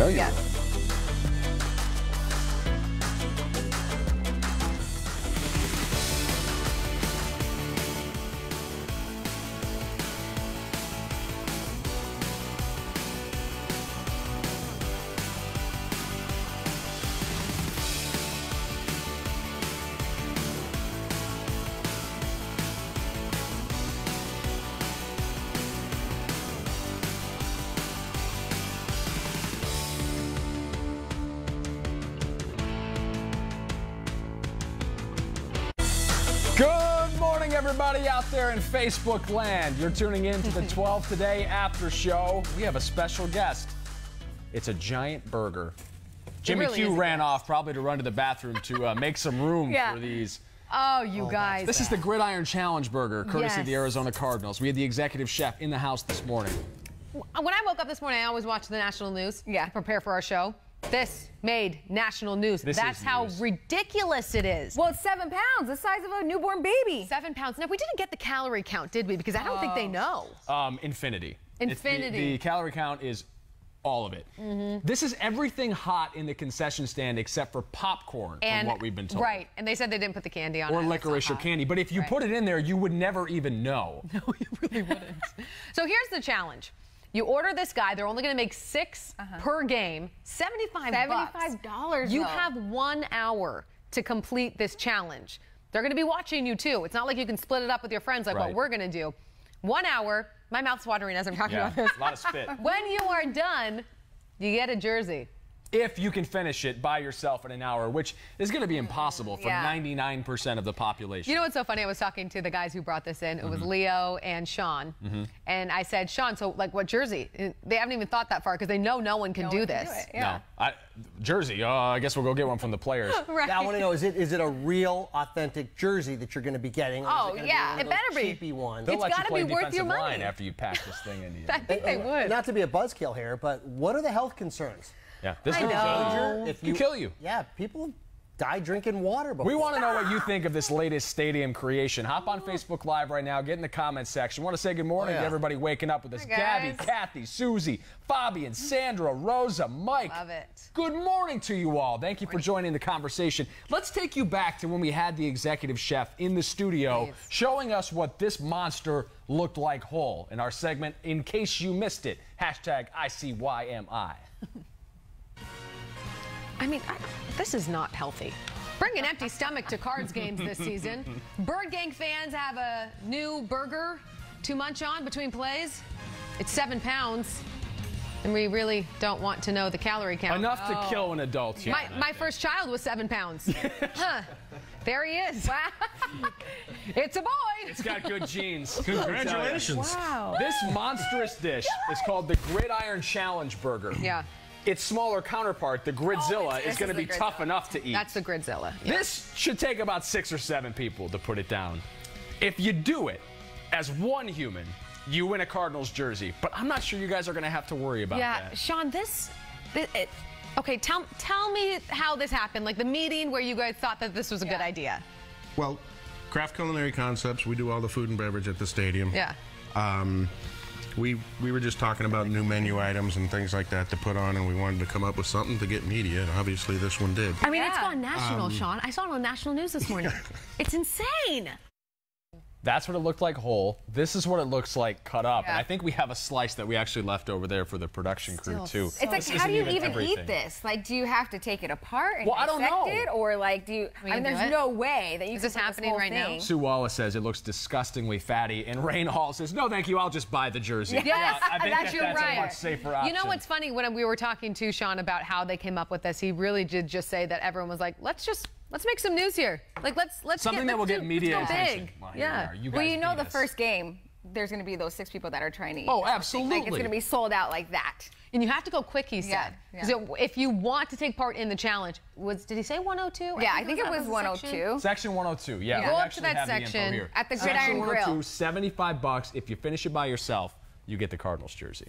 know you. Good morning, everybody out there in Facebook land. You're tuning in to the 12 Today After Show. We have a special guest. It's a giant burger. Jimmy Q ran off probably to run to the bathroom to make some room for these. Oh, you guys. This is the Gridiron Challenge Burger, courtesy of the Arizona Cardinals. We had the executive chef in the house this morning. When I woke up this morning, I always watch the national news to prepare for our show. This made national news. That's how ridiculous it is. Well, it's 7 pounds, the size of a newborn baby. 7 pounds. Now, we didn't get the calorie count, did we? Because I don't think they know. Infinity. Infinity. The calorie count is all of it. This is everything hot in the concession stand except for popcorn, from what we've been told. Right, and they said they didn't put the candy on it. Or licorice or candy. But if you put it in there, you would never even know. No, you really wouldn't. So here's the challenge. You order this guy, they're only going to make 6 per game, $75. $75. You have 1 hour to complete this challenge. They're going to be watching you too. It's not like you can split it up with your friends like what we're going to do. 1 hour. My mouth's watering as I'm talking about this. A lot of spit. When you are done, you get a jersey. If you can finish it by yourself in an hour, which is going to be impossible for 99% of the population. You know what's so funny? I was talking to the guys who brought this in. It was Leo and Sean. And I said, Sean, so like what jersey? They haven't even thought that far because they know no one can do this. No. Jersey, I guess we'll go get one from the players. Now, I want to know, is it a real, authentic jersey that you're going to be getting? Oh, yeah. It better be. Cheapy one? They'll let you play be worth your money. line after you pack this thing into you. I think they would. Not to be a buzzkill here, but what are the health concerns? Yeah, this I know. If can kill you. Yeah, people die drinking water before. We want to know what you think of this latest stadium creation. Hop on Facebook Live right now. Get in the comments section. Want to say good morning to everybody waking up with us. Gabby, Kathy, Susie, Fabian, Sandra, Rosa, Mike. Love it. Good morning to you all. Thank you for joining the conversation. Let's take you back to when we had the executive chef in the studio showing us what this monster looked like whole in our segment, In Case You Missed It. Hashtag ICYMI. I mean, this is not healthy. Bring an empty stomach to Cards games this season. Bird Gang fans have a new burger to munch on between plays. It's 7 pounds, and we really don't want to know the calorie count. Enough to kill an adult. My first child was 7 pounds. There he is. Wow. It's a boy. It's got good genes. Congratulations. Wow. This monstrous dish is called the Gridiron Challenge Burger. Yeah. Its smaller counterpart, the Gridzilla, is going to be tough enough to eat. That's the Gridzilla. This should take about 6 or 7 people to put it down. If you do it as one human, you win a Cardinals jersey. But I'm not sure you guys are going to have to worry about that. Yeah, Sean, okay, tell me how this happened. Like the meeting where you guys thought that this was a good idea. Well, Craft Culinary Concepts, we do all the food and beverage at the stadium. Yeah. We were just talking about new menu items and things like that to put on, and we wanted to come up with something to get media, and obviously this one did. I mean, it's gone national, Sean. I saw it on national news this morning. It's insane. That's what it looked like whole. This is what it looks like cut up. And I think we have a slice that we actually left over there for the production crew, too. It's like, how do you even eat this? Like, do you have to take it apart and dissect it? Or, like, do you... I mean, there's no way that you Is this happening right now? Sue Wallace says it looks disgustingly fatty, and Rain Hall says, no, thank you, I'll just buy the jersey. Yes, I think that's a much safer option. You know what's funny? When we were talking to Sean about how they came up with this, he really did just say that everyone was like, let's make some news here. Like, let's something that will get media attention. Big. Well, yeah. Well, you know, the first game, there's going to be those 6 people that are trying to eat. Oh, absolutely. Like, it's going to be sold out like that. And you have to go quick, he said. Yeah. So if you want to take part in the challenge, did he say 102? Yeah, I think it was 102. Section 102. Yeah. Go up to that section at the Gridiron Grill. $75. If you finish it by yourself, you get the Cardinals jersey.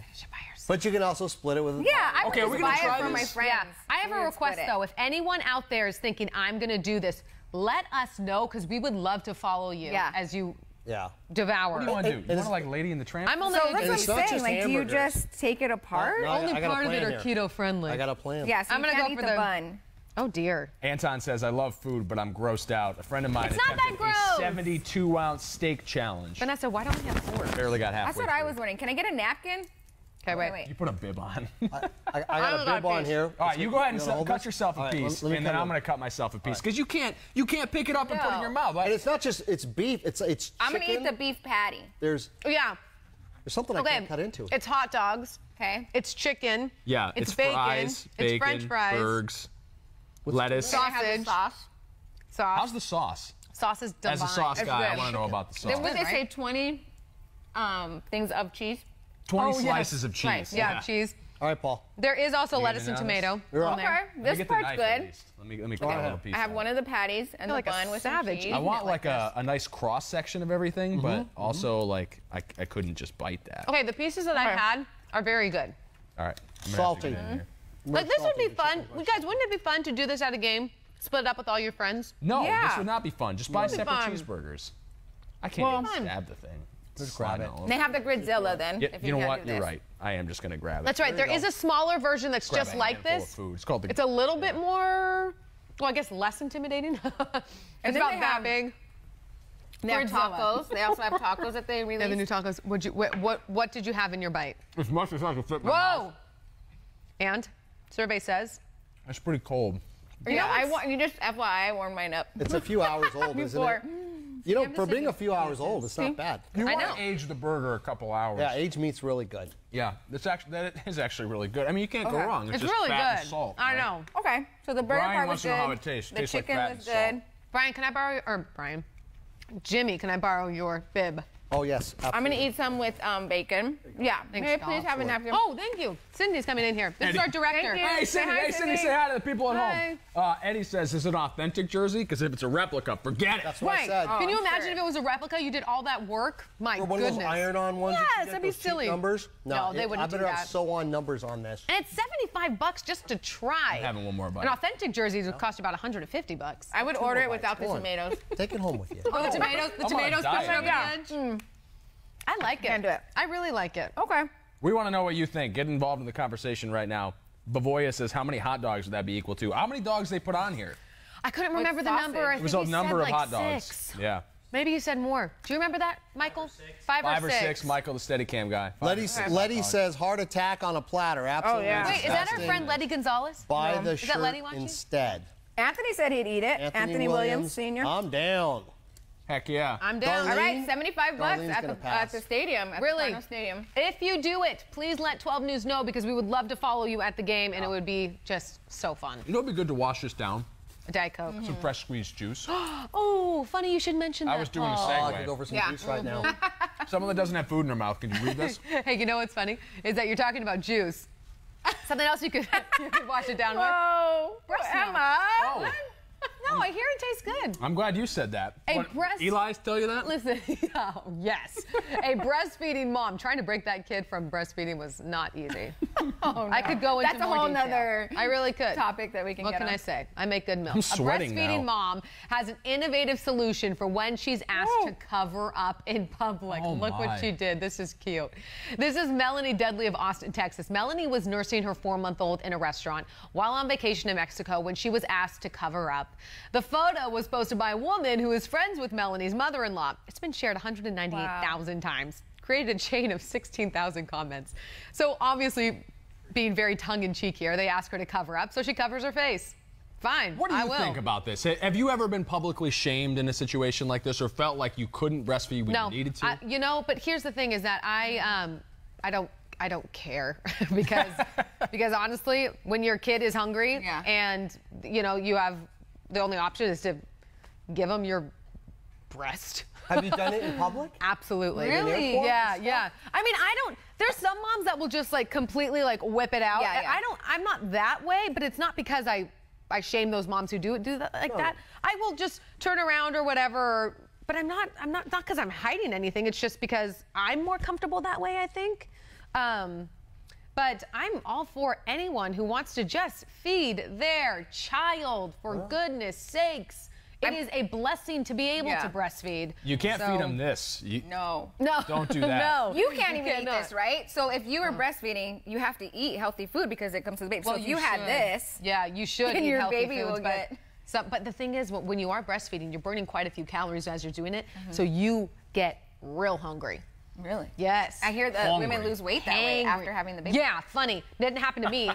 But you can also split it with... Yeah, I would just buy it for my friends. Yeah. I have a request, though. If anyone out there is thinking, I'm going to do this, let us know, because we would love to follow you as you devour. What do you want to do? You want to like Lady in the Tramp? I'm only so that's what I'm saying. Like, do you hamburgers. just take it apart? No, only I got a part of it plan are here. keto friendly. I got a plan. Yeah, so I'm gonna you can't go eat for the the bun. Oh dear. Anton says, I love food, but I'm grossed out. A friend of mine It's not that attempted a gross. 72-ounce steak challenge. Vanessa, why don't we have 4? Barely got halfway That's what I was wondering. Can I get a napkin? Okay, wait. You put a bib on. I got a bib on here. All right, you go ahead and cut yourself a piece, let me and then cut I'm going to cut myself a piece because you can't pick it up and put it in your mouth. And it's not just beef. It's chicken. I'm gonna eat the beef patty. There's something I can't cut into. It's hot dogs. Okay. It's chicken. Yeah, it's bacon, fries. It's French fries. burgers, lettuce. Sausage. Sauce. How's the sauce? Sauce is divine. As a sauce guy, I good. want to know about the sauce. Would they say 20 things of cheese? 20 slices of cheese. Right. Yeah, cheese. All right, Paul. There is also You lettuce eating and on this? tomato You're on up. there. Okay, this part's good. Let me cut a little piece. I have one of the patties and Feel the like a bun with some savage. cheese. I want like a nice cross section of everything, but also like I couldn't just bite that. Okay, the pieces that I had are very good. All right. I'm gonna have to Salty. get in here. Like this would be fun. You guys, wouldn't it be fun to do this at a game? Split it up with all your friends? No, Yeah. this would not be fun. Just buy It'd be separate fun. cheeseburgers. I can't even stab the thing. Just grab it. They have the Gridzilla then. Yeah, if you know can't what? do You're this. right. I am just gonna grab it. That's right. There is a smaller version that's Grab just a like handful of this. food. It's called the. It's a little bit more, well, I guess less intimidating. It's then about they that have- big. They have Gridzilla. tacos. They also have tacos that they They're the new released. tacos. What did you have in your bite? As much as I can fit my Whoa! mouth. And survey says It's pretty cold. Yeah, you just FYI, I warmed mine up. It's a few hours old, isn't Before. it? You know, for being a few hours old, it's not bad. You I want know. to age the burger a couple hours. Yeah, aged meat's really good. Yeah, that is actually really good. I mean, you can't go Okay. wrong. it's just really fat good. and salt. I right? know. Okay, so the burger Brian part wants was to know good. how it tastes. The Tastes like chicken fat was and good. salt. Brian, can I borrow Brian? Jimmy, can I borrow your bib? Oh, yes. Absolutely. I'm gonna eat some with bacon. Yeah. Thanks, May I doll. please have a napkin? Oh, thank you. Cindy's coming in here. This is our director. Thank you. Hey, Cindy, Say hi, Cindy, Cindy. say hi to the people at Hi. home. Eddie says, is it an authentic jersey? Because if it's a replica, forget it. That's what I Right. said. Can you I'm imagine sure. if it was a replica? You did all that work? My For one goodness. of those iron-on ones, that you Yes, get, that'd be those cheap silly. numbers? No, they wouldn't I do better that. have sew-on numbers on this. And it's $75 just to try. I'm having one more bite. An authentic jersey would cost you about $150. I would order it without the Come on. tomatoes. Take it home with you. Oh, the tomatoes, I'm on a diet. pushing over the Yeah. edge. I like it. Can't do it. I really like it. Okay. We want to know what you think. Get involved in the conversation right now. Bavoya says, how many hot dogs would that be equal to? How many dogs they put on here? I couldn't remember the sausage. number. I It was think a he number said of like hot dogs. 6. Yeah. Maybe you said more. Do you remember that, Michael? 5 or 6. Michael, the Steadicam guy. Letty says heart attack on a platter. Absolutely. yeah. Wait, is that our disgusting. friend Letty Gonzalez? Buy the Is that Letty shirt watching? instead. Anthony said he'd eat it. Anthony Williams Sr. I'm down. Heck yeah. I'm down. Darlene? All right, $75 Darlene's at gonna the pass. stadium. At Really? the Cardinal Stadium. If you do it, please let 12 News know because we would love to follow you at the game and it would be just so fun. You know, it'd be good to wash this down. A Diet Coke. Some fresh squeezed juice. Oh, funny you should mention that. I was doing a Paul. Oh, I segue. could go for some Yeah. juice right now. Someone that doesn't have food in their mouth. Can you read this? Hey, you know what's funny? Is that you're talking about juice. Something else you could wash it down with. Whoa. Breast Emma. Oh. No, I hear it tastes good. I'm glad you said that. A What, breast- Eli's tell you that? Listen, oh, yes. A breastfeeding mom. Trying to break that kid from breastfeeding was not easy. Oh, no. I could go into That's a more whole detail. nother I really could. topic that we can What get can on. I say? I make good milk. I'm sweating A breastfeeding now. mom has an innovative solution for when she's asked to cover up in public. Oh, Look my. what she did. This is cute. This is Melanie Dudley of Austin, Texas. Melanie was nursing her 4-month-old in a restaurant while on vacation in Mexico when she was asked to cover up. The photo was posted by a woman who is friends with Melanie's mother-in-law. It's been shared 198,000 times. Created a chain of 16,000 comments. So obviously, being very tongue-in-cheek here, they ask her to cover up, so she covers her face. Fine, What do I you will. think about this? Have you ever been publicly shamed in a situation like this or felt like you couldn't breastfeed when you needed to? You know, but here's the thing is that I don't care because honestly, when your kid is hungry Yeah. and you know you have the only option is to give them your breast. Have you done it in public? Absolutely. Really? Yeah, yeah. I mean, there's some moms that will just like completely like whip it out. Yeah, yeah. I'm not that way, but it's not because I shame those moms who do that like that. I will just turn around or whatever, but I'm not because I'm hiding anything. It's just because I'm more comfortable that way, I think. But I'm all for anyone who wants to just feed their child, for goodness sakes. It is a blessing to be able to breastfeed. You can't feed them this. No. Don't do that. No. You can't even eat this, right? So if you were breastfeeding, you have to eat healthy food because it comes to the baby. Well, so if you had this, you should then eat your healthy baby foods, will get. But the thing is, when you are breastfeeding, you're burning quite a few calories as you're doing it, so you get real hungry. Really? Yes. I hear that women lose weight that way after having the baby. Yeah, funny. Didn't happen to me.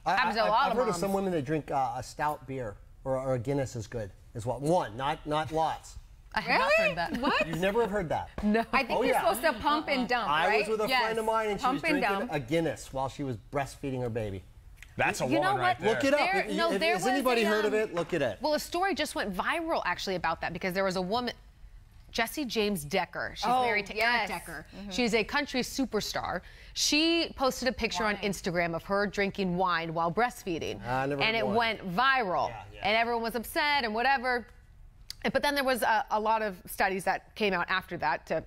Happens to a lot I've of heard moms. of some women that drink a stout beer or a Guinness is good as well. One, not lots. I have not heard that. What? You've never heard that? No. I think you're supposed to pump and dump, right? I was with a friend of mine and she was drinking a Guinness while she was breastfeeding her baby. That's a woman right there. Look it up. Has anybody heard of it? Look it up. Well, a story just went viral actually about that because there was a woman, Jessie James Decker. She's married to Eric Decker. She's a country superstar. She posted a picture on Instagram of her drinking wine while breastfeeding. And it went viral. And everyone was upset and whatever. But then there was a lot of studies that came out after that to,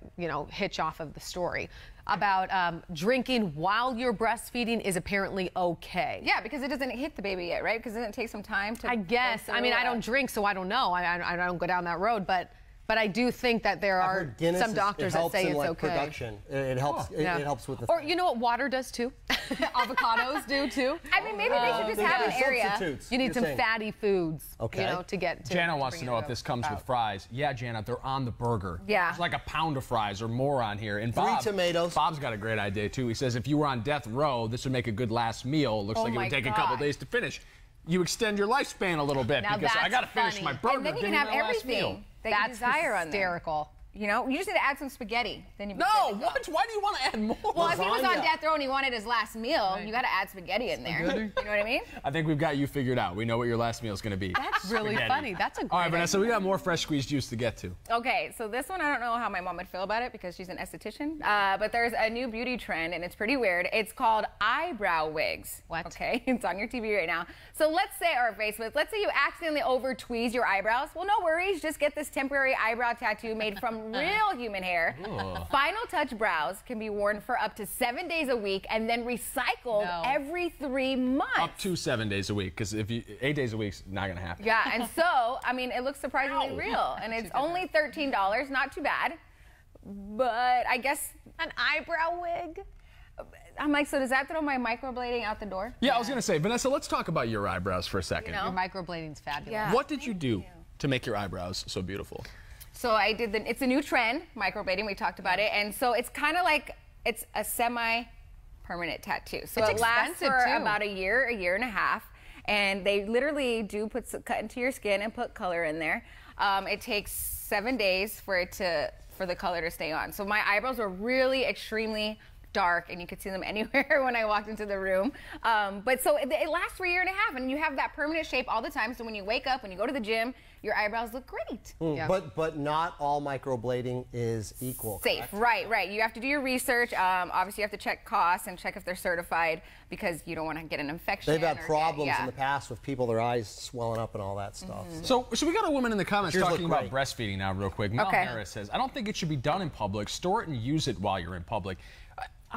hitch off of the story about drinking while you're breastfeeding is apparently okay. Yeah, because it doesn't hit the baby yet, right? Because doesn't it take some time to... I guess. I mean, I don't drink, so I don't know. I don't go down that road, but I do think that there are some doctors that say it's okay. Production. It helps. It helps with the. Or you know what water does too? Avocados do too. I mean, maybe they should just have an area. You need some fatty foods. Okay. To get. Jana wants to know if this comes with fries. Yeah, Jana, they're on the burger. Yeah. It's like a pound of fries or more on here. And Bob, 3 tomatoes. Bob's got a great idea too. He says if you were on death row, this would make a good last meal. Looks like it would take a couple days to finish. You extend your lifespan a little bit because I got to finish my burger. And then you can have everything that you desire on there. Hysterical. You just need to add some spaghetti. Then you what? Why do you want to add more? Well, if he was on death row and he wanted his last meal, you got to add spaghetti in there. You know what I mean? I think we've got you figured out. We know what your last meal is going to be. That's really funny. That's a great All right, Vanessa, we got more fresh squeezed juice to get to. Okay, so this one, I don't know how my mom would feel about it because she's an esthetician. But there's a new beauty trend, and it's pretty weird. It's called eyebrow wigs. What? Okay, it's on your TV right now. So let's say, or Facebook, let's say you accidentally over-tweeze your eyebrows. Well, no worries. Just get this temporary eyebrow tattoo made from real human hair. Final touch brows can be worn for up to 7 days a week and then recycled every 3 months. Up to 7 days a week, because if 8 days a week's not gonna happen. Yeah, and so I mean, it looks surprisingly real, and it's only $13, not too bad. But I guess an eyebrow wig. I'm like, so does that throw my microblading out the door? Yeah, I was gonna say, Vanessa, let's talk about your eyebrows for a second. Your microblading's fabulous. Yeah. What did you do to make your eyebrows so beautiful? So I did it's a new trend, microblading, we talked about it, and so it's kind of like, it's a semi-permanent tattoo. So it lasts for about a year and a half, and they literally do cut into your skin and put color in there. It takes 7 days for the color to stay on. So my eyebrows were really extremely dark, and you could see them anywhere when I walked into the room. But so it lasts for a year and a half, and you have that permanent shape all the time. So when you wake up, when you go to the gym, your eyebrows look great. But not all microblading is equal. Safe, correct? right. You have to do your research. Obviously, you have to check costs and check if they're certified because you don't want to get an infection. They've had problems in the past with people, their eyes swelling up and all that stuff. So we got a woman in the comments talking about breastfeeding now real quick. Mel Harris says, I don't think it should be done in public. Store it and use it while you're in public.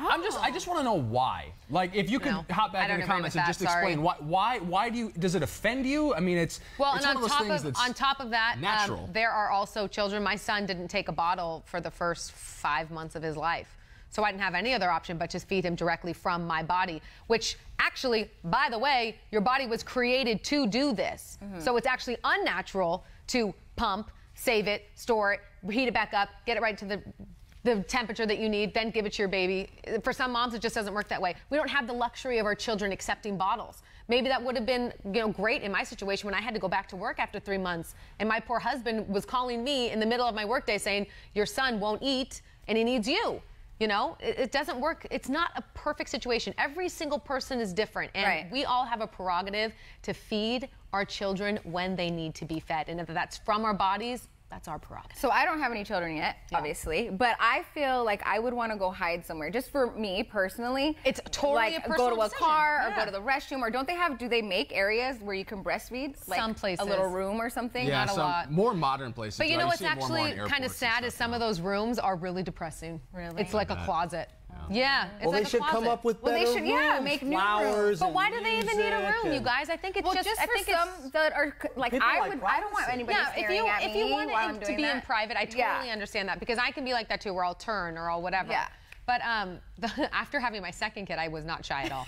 I just want to know why. Like, if you can hop back in the comments and just explain why does it offend you? I mean, it's well, it's and one of those things that's on top of that, natural. There are also children. My son didn't take a bottle for the first 5 months of his life. So I didn't have any other option but just feed him directly from my body, which actually, by the way, your body was created to do this. So it's actually unnatural to pump, save it, store it, heat it back up, get it right to the temperature that you need, then give it to your baby. For some moms, it just doesn't work that way. We don't have the luxury of our children accepting bottles. Maybe that would have been, great in my situation when I had to go back to work after 3 months, and my poor husband was calling me in the middle of my workday saying, your son won't eat, and he needs you. It doesn't work. It's not a perfect situation. Every single person is different, and we all have a prerogative to feed our children when they need to be fed, and if that's from our bodies, that's our prerogative. So I don't have any children yet, obviously, but I feel like I would want to go hide somewhere. Just for me personally, it's totally a personal go to a decision. car or go to the restroom, or do they make areas where you can breastfeed? Like some places. A little room or something? Yeah, not a lot. More modern places. But what's actually kind of sad is some of those rooms are really depressing. Really? It's like a closet. Yeah. It's Well, like they should come up with better they should, rooms, make new flowers. But why do they even need a room, you guys? I think it's just I think some that are like I don't want anybody staring at me if you want while I'm it to doing be that. in private, I totally understand that because I can be like that too, where I'll turn or I'll whatever. Yeah. But after having my second kid, I was not shy at all.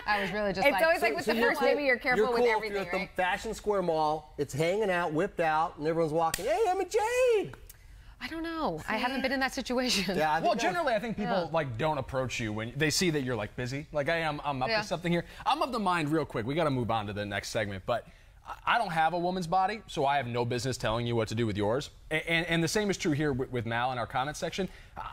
I was really just it's always like with the first baby, you're careful with everything, You're at right? the Fashion Square Mall, it's hanging out, whipped out, and everyone's walking, hey, I'm a Jade! I don't know. I haven't been in that situation. Yeah, well, generally, I think people like don't approach you when they see that you're like busy. Like, hey, I'm up to something here. I'm of the mind, real quick. We got to move on to the next segment, but I don't have a woman's body, so I have no business telling you what to do with yours. And the same is true here with Mal in our comment section.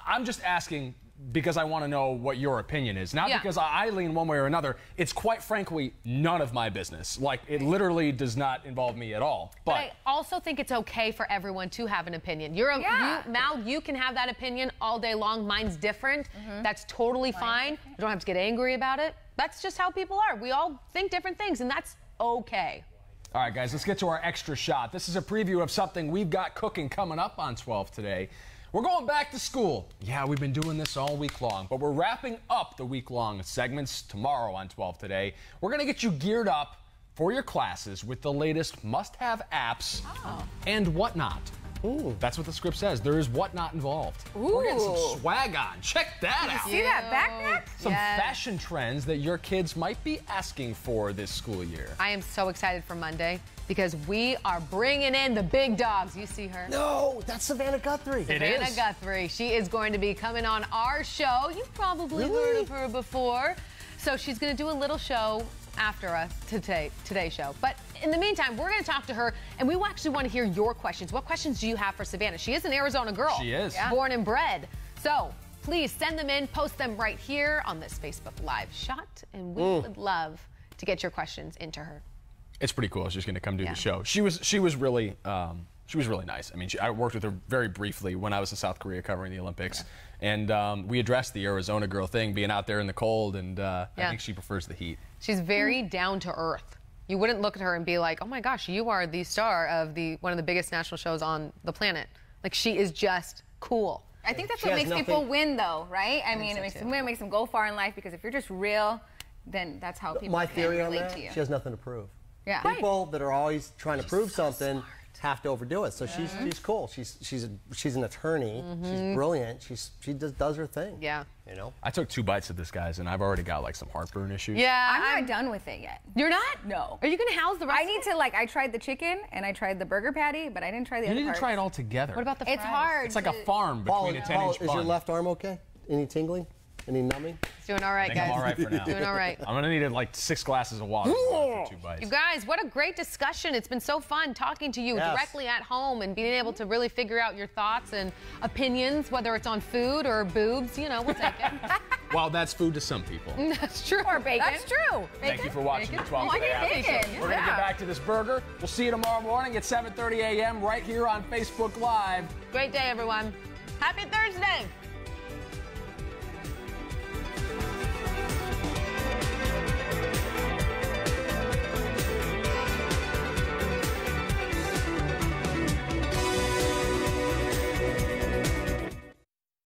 I'm just asking because I want to know what your opinion is, not because I lean one way or another. It's quite frankly none of my business. Like, it literally does not involve me at all. But I also think it's okay for everyone to have an opinion. Mal, you can have that opinion all day long. Mine's different. That's totally fine. You don't have to get angry about it. That's just how people are. We all think different things, and that's okay. All right, guys, let's get to our extra shot. This is a preview of something we've got cooking coming up on 12 today. We're going back to school. Yeah, we've been doing this all week long, but we're wrapping up the week-long segments tomorrow on 12 today. We're going to get you geared up for your classes with the latest must-have apps and whatnot. Ooh. That's what the script says. There is whatnot involved. Ooh. We're getting some swag on. Check that out. See that backpack? Some fashion trends that your kids might be asking for this school year. I am so excited for Monday because we are bringing in the big dogs. You see her? No, that's Savannah Guthrie. Savannah Guthrie. She is going to be coming on our show. You've probably heard of her before. So she's going to do a little show after us today's show. But in the meantime, we're going to talk to her, and we actually want to hear your questions. What questions do you have for Savannah? She is an Arizona girl. She is. Born and bred. So please send them in, post them right here on this Facebook Live shot, and we would love to get your questions into her. It's pretty cool. She's going to come do the show. She was really nice. I mean, I worked with her very briefly when I was in South Korea covering the Olympics. And we addressed the Arizona girl thing, being out there in the cold, and I think she prefers the heat. She's very down to earth. You wouldn't look at her and be like, oh my gosh, you are the star of one of the biggest national shows on the planet. Like, she is just cool. I think that's what makes people win, though, right? I mean, it makes them go far in life, because if you're just real, then that's how people My theory can on relate that, to you. she has nothing to prove. Yeah. People that are always trying to prove something have to overdo it. So she's cool. She's an attorney. She's brilliant. She just does her thing. Yeah. You know. I took 2 bites of this, guys, and I've already got like some heartburn issues. Yeah. I'm not done with it yet. You're not? No. Are you going to house the rest? I need to, like, I tried the chicken and I tried the burger patty, but I didn't try the other You need parts. to try it all together. What about the fries? It's hard. It's like a farm between a 10-inch bun. Is your left arm okay? Any tingling? Any numbing? It's doing all right, guys. I'm all right for now. Doing all right. I'm going to need like 6 glasses of water for 2 bites. You guys, what a great discussion. It's been so fun talking to you directly at home and being able to really figure out your thoughts and opinions, whether it's on food or boobs. You know, we'll take it. Well, that's food to some people. That's true. Or bacon. That's true. Thank you for watching the 12 Oh, I Today get After bacon. Show. We're going to get back to this burger. We'll see you tomorrow morning at 7:30 a.m. right here on Facebook Live. Great day, everyone. Happy Thursday.